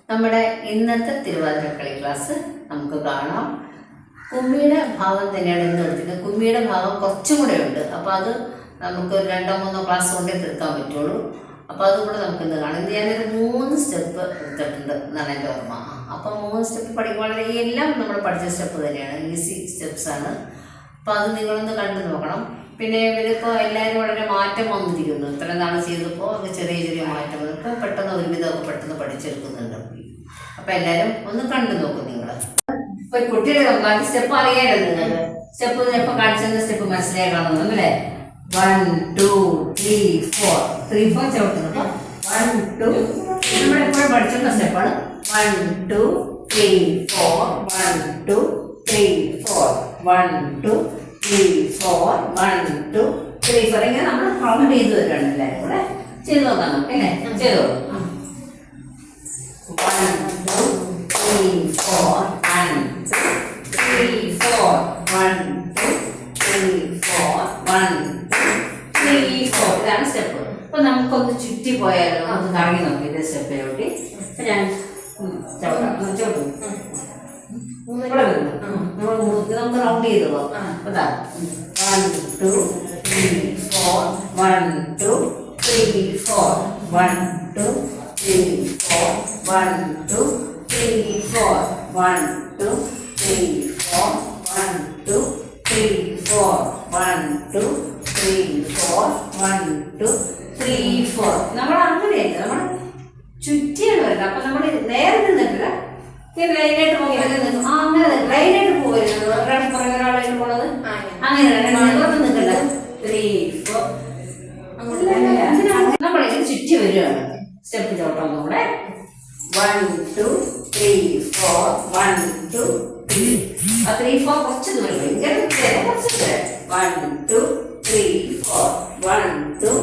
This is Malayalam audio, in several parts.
നമ്മുടെ ഇന്നത്തെ തിരുവാതിരക്കളി ക്ലാസ് നമുക്ക് കാണാം. കുമ്മിയുടെ ഭാഗം തന്നെയാണ് ഇന്ന് എടുത്തിട്ട്. കുമ്മിയുടെ ഭാഗം കുറച്ചും കൂടെ ഉണ്ട്. അപ്പോൾ അത് നമുക്ക് 2-3 ക്ലാസ് കൊണ്ടേ തീർക്കാൻ പറ്റുള്ളൂ. അപ്പോൾ അതും കൂടെ നമുക്ക് ഇന്ന് കാണാം. ഇത് ഞാനൊരു 3 സ്റ്റെപ്പ് എടുത്തിട്ടുണ്ട് എന്നാണ് എൻ്റെ ഓർമ്മ. അപ്പോൾ 3 സ്റ്റെപ്പ് പഠിക്കുവാണെങ്കിൽ എല്ലാം നമ്മൾ പഠിച്ച സ്റ്റെപ്പ് തന്നെയാണ്, ഈസി സ്റ്റെപ്സാണ്. അപ്പോൾ അത് നിങ്ങളൊന്ന് കണ്ടു നോക്കണം. പിന്നെ ഇവരിപ്പോൾ എല്ലാവരും വളരെ മാറ്റം വന്നിരിക്കുന്നു. ഇത്ര നാൾ ചെയ്തപ്പോൾ അത് ചെറിയ ചെറിയ മാറ്റം ഇപ്പോൾ പെട്ടെന്ന് ഒരുവിധമൊക്കെ പെട്ടെന്ന് പഠിച്ചെടുക്കുന്നുണ്ട്. അപ്പോൾ എല്ലാവരും ഒന്ന് കണ്ടു നോക്കും നിങ്ങൾ. ഇപ്പോൾ കുട്ടികളെ ബാക്കി സ്റ്റെപ്പ് അറിയാമല്ലോ നിങ്ങൾ. സ്റ്റെപ്പ് ഇപ്പോൾ കാണിച്ചെന്ന സ്റ്റെപ്പ് മനസ്സിലായി കാണുന്നു അല്ലേ? 1 2 3 4 3 4 ചവിട്ടുന്നത്. 1 2 നമ്മളെപ്പോഴും പഠിച്ചിട്ടുള്ള സ്റ്റെപ്പാണ്. 1 2 3 4 1 2 3 4 1 2 3 4 1 2 3 4 ഇങ്ങനെ നമ്മൾ കൗണ്ട് ചെയ്ത് വരുവാണ്. എല്ലാവരും കൂടെ ചെയ്ത് നോക്കാം നമുക്ക് അല്ലേ? ചെയ്തോ. 1 2 3 4 1 2 3 4 1 2 3 4 1 2 3 4 ഇതാണ് സ്റ്റെപ്പ്. അപ്പൊ നമുക്കൊന്ന് ചുറ്റി പോയാലോ, നമുക്ക് കറങ്ങി നോക്കാം ഇതേ സ്റ്റെപ്പിലോട്ട്. അപ്പൊ ഞാൻ ചോട്ടും നമുക്ക് റൗണ്ട് ചെയ്തോ. അതാ 1 2 3 4 1 2 3 4 1 2 3 4 1 2 3 4 1 2 3 4 1 2 3 4 1 2 3 4 1 2 3 4 നമ്മൾ അങ്ങനെയല്ല, നമ്മൾ ചുറ്റിയാണ് വരുന്നത്. അപ്പൊ നമ്മൾ നേരെ നിന്നിട്ടില്ല, ലൈനായിട്ട് പോകരുത്. അങ്ങനെ ലൈനായിട്ട് പോകരുത്. പുറകെ ഒരാളായിട്ട് പോണത് അങ്ങനെയാണ്. നിൽക്കണ്ട 3 4 നമ്മളിങ്ങനെ ചുറ്റി വരികയാണ്. സ്റ്റെപ്പ് ചോട്ടം കൂടെ 1 2 3 4 1 2 3 ആ 3 4 കുറച്ച് ദൂരം ഭയങ്കര കുറച്ച് ദൂരം. 1 2 3 4 1 2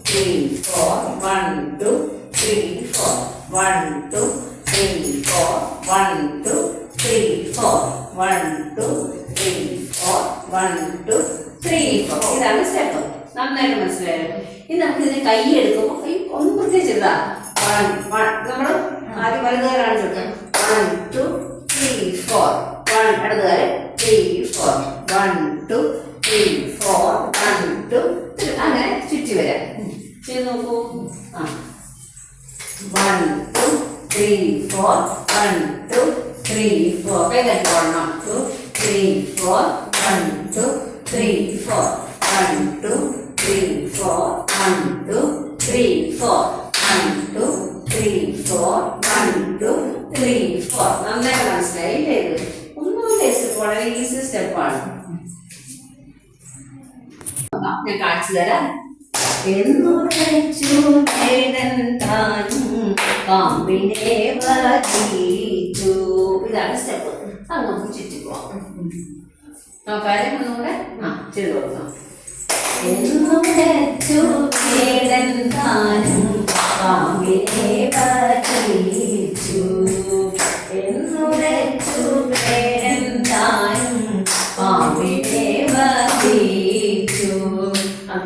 3 4 1 2 3 4 1 2 3 4 1 2 3 4 1 2 3 4 1 2 3 4 ഇതാണ് സ്റ്റെപ്പ്. നന്നായിട്ട് മനസ്സിലായോ? ഇനി നമുക്ക് ഇതിന് കൈ എടുക്കുമ്പോൾ കൈ ഒന്ന് പ്രത്യേകിച്ചില്ല. നമ്മൾ ആദ്യം വലതുകാരാണ് ചുറ്റും. 1 2 3 4 1 ഇടതുകാര് 3 4 1 2 3 4 1 2 3 അങ്ങനെ ചുറ്റി വരാം. ചെയ്ത് നോക്കൂ. 1 2 3 4 1 2 3 4 കൈ തട്ടണം. 2 3 4 1 2 3 4 1 2 3 4 1 2 3 4 1 2 3 4 1 2 3 4 നന്നായി മനസ്സിലായില്ലേ? ഇത് ഒന്നുമില്ല, സ്റ്റെപ്പ് വളരെ ഈസി സ്റ്റെപ്പാണ്. ഞാൻ കാണിച്ചു തരാം. ഇതാണ് സ്റ്റെപ്പ്. അത് നമുക്ക് ചുറ്റി പോവാം. നോക്കാതെ ഒന്നുകൂടെ ചെയ്ത് കൊടുക്കാം.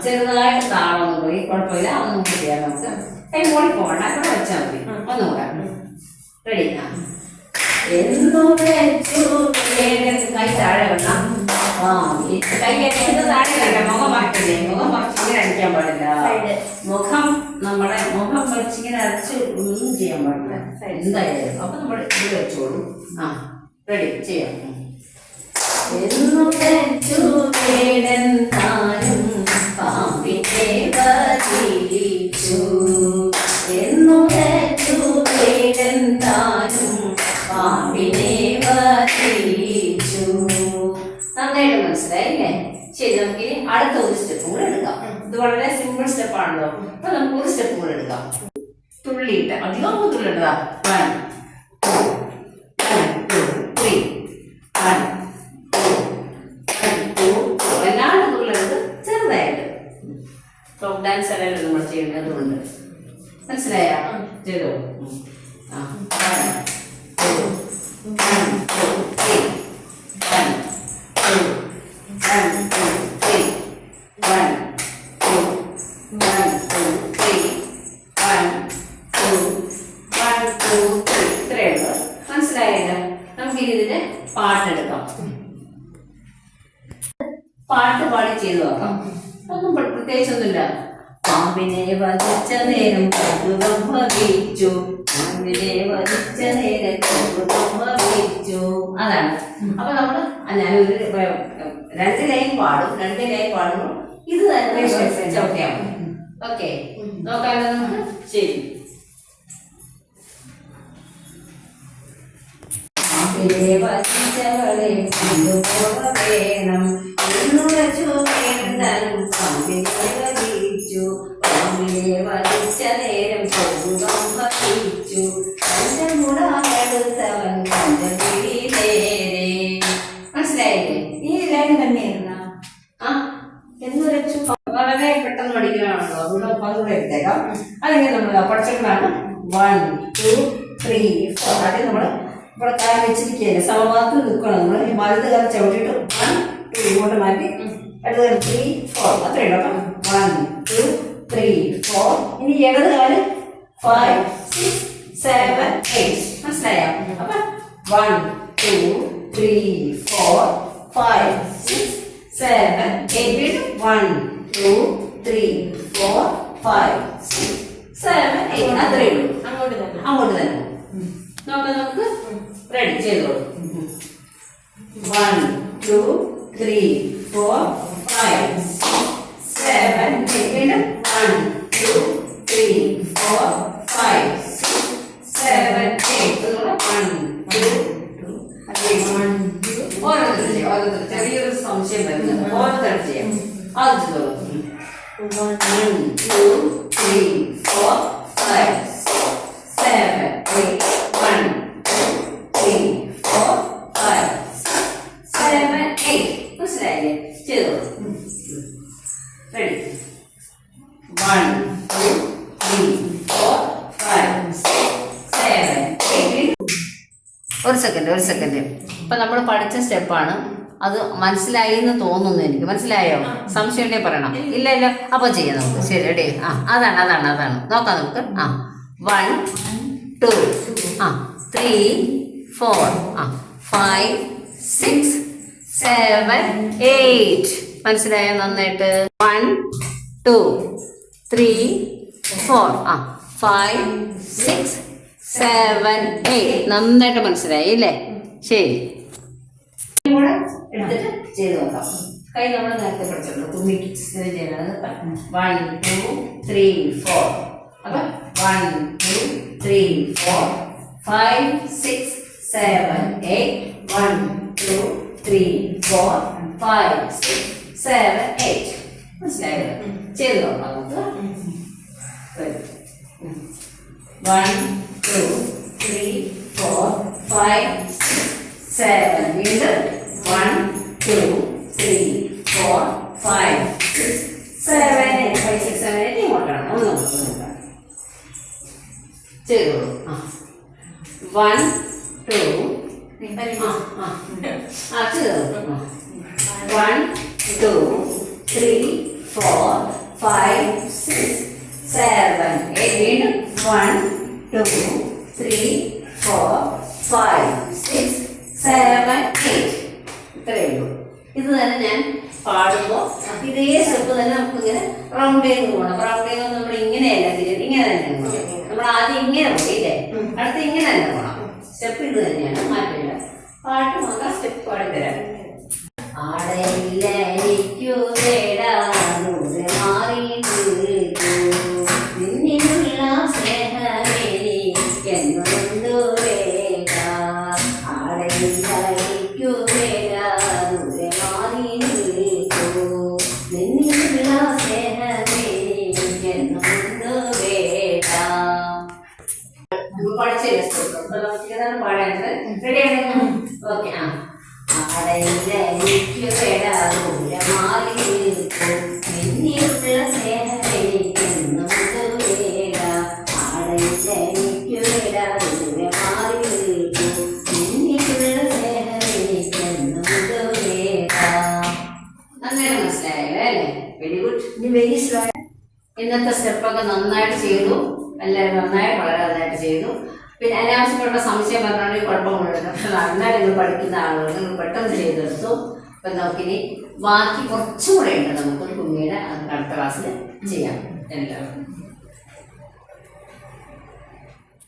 ചെറുതായിട്ട് താളൊന്നും പോയി കുഴപ്പമില്ല. ഒന്നും ചെയ്യാം. നമുക്ക് കൈ മോടി പോകണ്ട, അവിടെ വെച്ചാൽ മതി. ഒന്നുകൂടെ റെഡി. കൈ താഴെ വേണം. കൈ അടിക്കുന്നത് താഴെ വേണ്ട. മുഖം മറക്കില്ലേ? മുഖം മറിച്ചിങ്ങനെ അടിക്കാൻ പാടില്ല. മുഖം നമ്മുടെ മുഖം മറിച്ചിങ്ങനെ അരച്ച് ഒന്നും ചെയ്യാൻ പാടില്ല എന്തായാലും. അപ്പൊ നമ്മൾ ഇത് വെച്ചോളൂ. റെഡി ചെയ്യാം. പാമ്പിനെ വധിച്ചു പാമ്പിനെ വധിച്ചു. നന്നായിട്ട് മനസ്സിലായില്ലേ? ശരി, നമുക്ക് ഇനി അടുത്ത ഒരു സ്റ്റെപ്പും കൂടെ എടുക്കാം. ഇത് വളരെ സിമ്പിൾ സ്റ്റെപ്പാണല്ലോ. അപ്പൊ നമുക്ക് ഒരു സ്റ്റെപ്പും കൂടെ എടുക്കാം. തുള്ളിയിട്ട് അധികം തുള്ളിട്ടതാ. 1 2 3 1 2 എല്ലാണ്ട് തുള്ളരുത്, ചെറുതായിട്ട്. ഫ്ലോക്ക് ഡാൻസ് അല്ലല്ലോ നമ്മൾ ചെയ്യേണ്ടതുകൊണ്ട്. മനസ്സിലായ? ചെയ്തോ. 1 2 1 2 3 1 2 1 2 3 1 2 1 2 3 1 2 1 2 3 ഇത്രയേ പാട്ട് പാടി ചെയ്തു നോക്കാം. ഒന്നും പ്രത്യേകിച്ചൊന്നുമില്ല. പാമ്പിനെ വധിച്ച നേരം കൗതുകം ഭവിച്ചു, പാമ്പിനെ വധിച്ച നേരം കൗതുകം ഭവിച്ചു. അതാണ്. അപ്പൊ നമ്മള് ഞാനൊരു 2 ലൈൻ പാടും, 2 ലൈൻ പാടുമ്പോൾ ഇത് തന്നെ ചവിട്ടിയാൽ മതി. ഓക്കെ, നോക്കാമല്ലോ നമുക്ക്. ശരി. പാമ്പിനെ വധിച്ചവളെ കൊണ്ടുപോക വേണം, പാമ്പിനെ വധിച്ചു, പാമ്പിനെ വധിച്ച നേരം കൗതുകം ഭവിച്ചു, തന്റെ മുടാടുത്തവൻ തന്റെ പിടി നേരെ. മനസ്സിലായില്ലേ? ഈ ലൈൻ തന്നെയായിരുന്ന എന്ന് വെച്ചു. വളരെ പെട്ടെന്ന് പഠിക്കലാണല്ലോ, അതുകൂടെ എടുത്തേക്കാം. അല്ലെങ്കിൽ നമ്മൾ പഠിച്ചിട്ടാണ് 1 2 3 4. ആദ്യം നമ്മള് ഇവിടെ കാലം വെച്ചിരിക്കുകയല്ലേ, സമഭാഗത്തിൽ നിൽക്കണം. നമ്മൾ വലത് കാലം ചവിട്ടിട്ട് 1 2 ഇങ്ങോട്ട് മാറ്റി അടുത്ത 3 4 അത്രയുള്ളൂ. അപ്പം 1 2 3 4. ഇനി ഇടത് കാലം 5 6 7 8. മനസ്സിലായോ? അപ്പൊ 1 2 3 4 5 6 7 8. വീണ്ടും 1 2 3 4 5 6 7 8. അത്രയേ ഉള്ളൂ. അങ്ങോട്ട് തന്നെ നോക്കാം. നമുക്ക് റെഡി ചെയ്തോളൂ. 1 2 3 4 5 6 7 8. വീണ്ടും 1 2 3 4 5 6 7 8. 1 2 ഓരോരുത്തർ ചെറിയൊരു സംശയം വരുന്നത്. ഓരോരുത്തർ ചെയ്യാം. അത് ചെയ്തോളൂ. 1 2 3 4 5 7 8. 1 2 3 4 5 7 8. മനസ്സിലായില്ലേ? ചെയ്തോളൂ. റെഡി. 1 2 3 4 5 6 7 8. ഒരു സെക്കൻഡ്. ഇപ്പൊ നമ്മൾ പഠിച്ച സ്റ്റെപ്പാണ്. അത് മനസ്സിലായി എന്ന് തോന്നുന്നു എനിക്ക്. മനസ്സിലായോ? സംശയം ഉണ്ടെങ്കിൽ പറയണം. ഇല്ല അപ്പൊ ചെയ്യാം നമുക്ക്. ശരി, റെഡി. അതാണ് നോക്കാം നമുക്ക്. 1 2 3 4 5 6 7 8. മനസ്സിലായോ? നന്നായിട്ട്. 1 2 3 4 5 6 7 8. നന്നായിട്ട് മനസ്സിലായി അല്ലേ? ശരി, കൂടെ എടുത്തിട്ട് ചെയ്ത് നോക്കാം. കൈ നമ്മൾ നേരത്തെ പഠിച്ചല്ലോ, കുമ്മിക്ക് ചെയ്യുന്നത്. 1 2 3 4. അപ്പൊ 1 2 3 4 5 6 7 8. 1 2 3 4 5 6 7 8. മനസ്സിലായോ? ചെയ്ത് നോക്കാം നമുക്ക്. 1 2 3 4 5 6 7. വീണ്ടും 1 2 3 4 5 6 7 8. 5 6 7 8. ഇങ്ങോട്ടാണ്. ഒന്ന് ചെയ്തോളൂ. 1 2 ചെയ്തോളൂ. 1 2 3 4 5 6 7 8. വീണ്ടും 1 2 3 4 5 6 7 8. ഇത്രയേ ഉള്ളൂ. ഇത് തന്നെ ഞാൻ പാടുമ്പോൾ ഇതേ സ്റ്റെപ്പ് തന്നെ നമുക്ക് ഇങ്ങനെ റൗണ്ട് ചെയ്ത് പോകണം. റൗണ്ട് ചെയ്ത് നമ്മൾ ഇങ്ങനെയല്ല തിരിഞ്ഞ് ഇങ്ങനെ തന്നെ പോകണം. നമ്മൾ ആദ്യം ഇങ്ങനെ പോയില്ലേ, അടുത്ത് ഇങ്ങനെ തന്നെ പോകണം. സ്റ്റെപ്പ് ഇത് തന്നെയാണ്, മാറ്റില്ല. പാട്ട് മാത്രം സ്റ്റെപ്പ് പാടിത്തരാം. ആടയില്ല എനിക്കു വേടാനൂടെ മാറി നിന്നിലുള്ള സ്നേഹമെനിക്കെന്നുണ്ടു വേണ്ട. ആടയില്ല എനിക്കു വേടാനൂടെ മാറി നിന്നിലുള്ള സ്നേഹമെനിക്കെന്നുണ്ടു വേണ്ട. പഠിച്ചില്ല പാടാനായിട്ട് റെഡിയാണെങ്കിൽ ഓക്കെ. ആടയില്ല എനിക്ക് വേടാനൂടെ മാറി നിന്നിലുള്ള സ്നേഹമെനിക്കെന്നും വേണ്ട. ആടയില്ല എനിക്ക് വേടാനൂടെ മാറി നിന്നിലുള്ള സ്നേഹമെനിക്കെന്നും വേണ്ട. നന്നായിട്ട് മനസ്സിലായല്ലോ അല്ലേ? Very good. ഇനി വെരി സ്ലോ. ഇന്നത്തെ സ്റ്റെപ്പൊക്കെ നന്നായിട്ട് ചെയ്തു. എല്ലാവരും വളരെ നന്നായിട്ട് ചെയ്തു. പിന്നെ അനാവശ്യപ്പെട്ട സംശയം പറഞ്ഞാൽ കുഴപ്പമൊന്നുമില്ല. നന്നായി നിങ്ങൾ പഠിക്കുന്ന ആളുകൾ നിങ്ങൾ പെട്ടെന്ന് ചെയ്തെടുത്തു. നമുക്കിനി ബാക്കി കുറച്ചും കൂടെ ഉണ്ട്, നമുക്ക് കുമ്മിയുടെ അടുത്ത ക്ലാസ്സിൽ ചെയ്യാം എല്ലാവരും.